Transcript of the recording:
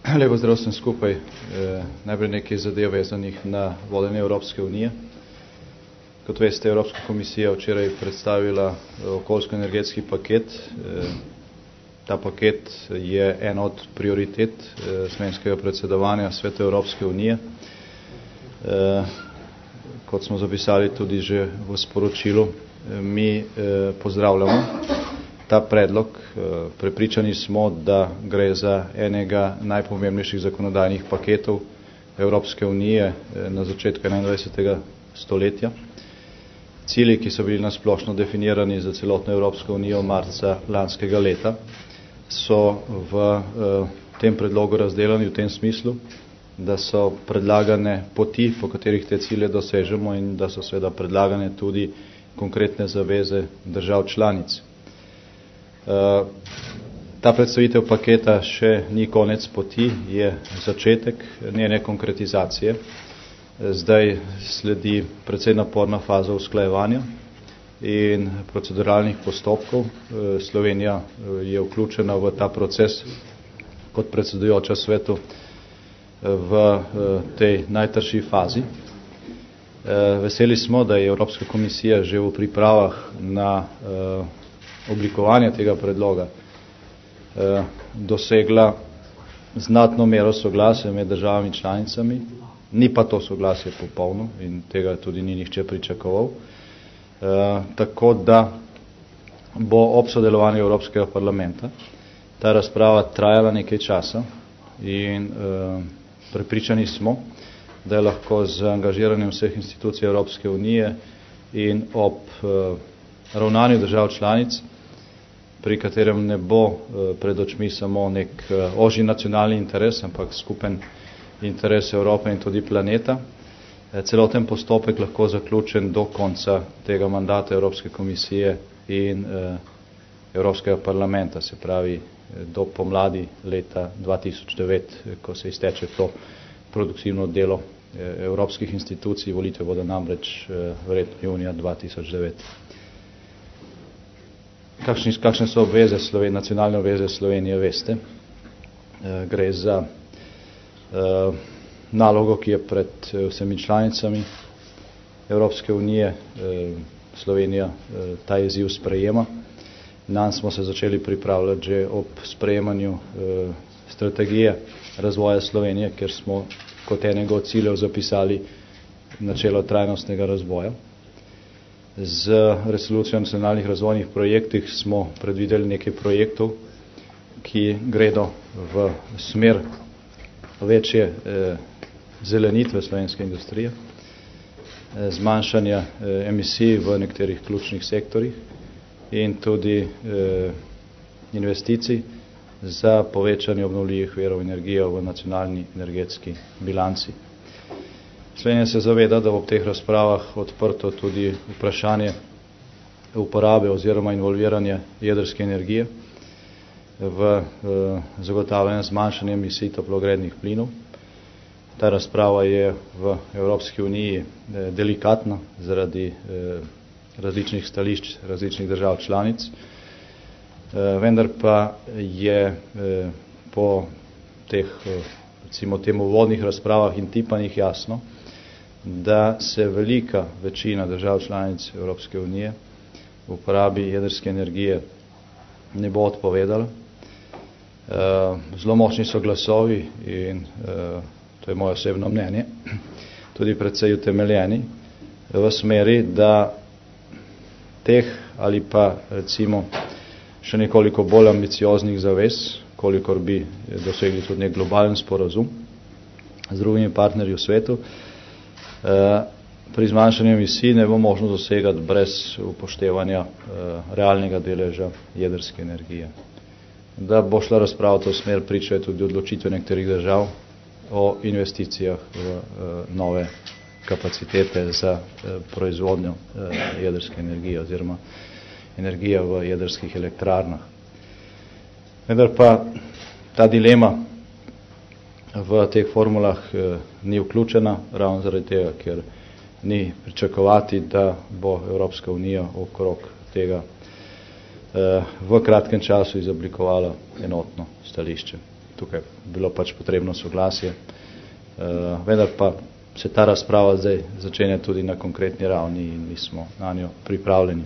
Lepo zdrav vsem skupaj. Najprej nekaj zadev vezanih na vodenje Evropske unije. Kot veste, Evropska komisija včeraj predstavila okoljsko-energetski paket. Ta paket je ena od prioritet slovenskega predsedovanja Svetu Evropske unije. Kot smo zapisali tudi že v sporočilu, mi pozdravljamo ta predlog. Prepričani smo, da gre za enega najpomembnejših zakonodajnih paketov Evropske unije na začetku 21. stoletja. Cilji, ki so bili nasplošno definirani za celotno Evropsko unijo marca lanskega leta, so v tem predlogu razdelani v tem smislu, da so predlagane poti, po katerih te cilje dosežemo, in da so seveda predlagane tudi konkretne zaveze držav članic. Ta predstavitev paketa še ni konec poti, je začetek njene konkretizacije. Zdaj sledi precej naporna faza usklajevanja in proceduralnih postopkov. Slovenija je vključena v ta proces kot predsedujoča svetu v tej najtrši fazi. Veseli smo, da je Evropska komisija že v pripravah na oblikovanje tega predloga dosegla znatno mero soglasja med državami članicami. Ni pa to soglasje popolno in tega tudi ni nihče pričakoval. Tako da bo ob sodelovanju Evropskega parlamenta ta razprava trajala nekaj časa in prepričani smo, da je lahko z angažiranjem vseh institucij Evropske unije in ob ravnanju držav članic, pri katerem ne bo pred očmi samo nek ožji nacionalni interes, ampak skupen interes Evrope in tudi planeta, celoten postopek lahko zaključen do konca tega mandata Evropske komisije in Evropskega parlamenta, se pravi do pomladi leta 2009, ko se izteče to produktivno delo evropskih institucij. Volitve bodo namreč verjetno junija 2009. Kakšne so obveze nacionalne obveze Slovenije, veste. Gre za nalogo, ki je pred vsemi članicami Evropske unije. Slovenija ta izziv sprejema. Nanj smo se začeli pripravljati že ob sprejemanju strategije razvoja Slovenije, ker smo kot enega od ciljev zapisali načelo trajnostnega razvoja. Z resolucijo o nacionalnih razvojnih projektih smo predvideli nekaj projektov, ki gredo v smer večje zelenitve slovenske industrije, zmanjšanja emisij v nekaterih ključnih sektorjih in tudi investicij za povečanje obnovljivih virov energije v nacionalni energetski bilanci. Slovenija se zaveda, da bo v teh razpravah odprto tudi vprašanje uporabe oziroma involviranja jedrske energije v zagotavljanje zmanjšanja emisij toplogrednih plinov. Ta razprava je v Evropski uniji delikatna zaradi različnih stališč različnih držav članic, vendar pa je po teh, recimo temu, uvodnih razpravah in tipanjih jasno, da se velika večina držav članic Evropske unije v uporabi jedrske energije ne bo odpovedala. Zelo močni so glasovi in to je moje osebno mnenje, tudi precej utemeljeni v smeri, da teh ali pa recimo še nekoliko bolj ambicioznih zavez, kolikor bi dosegli tudi nek globalen sporazum z drugimi partnerji v svetu, pri zmanjšanju emisij ne bo možno dosegati brez upoštevanja realnega deleža jedrske energije. Da bo šla razprava v to smer, pričajo tudi odločitve nekaterih držav o investicijah v nove kapacitete za proizvodnjo jedrske energije oziroma energije v jedrskih elektrarnah. Vendar pa ta dilema v teh formulah ni vključena, ravno zaradi tega, ker ni pričakovati, da bo Evropska unija okrog tega v kratkem času izoblikovala enotno stališče. tukaj bilo pač potrebno soglasje. Vendar pa se ta razprava zdaj začenja tudi na konkretni ravni in mi smo na njo pripravljeni.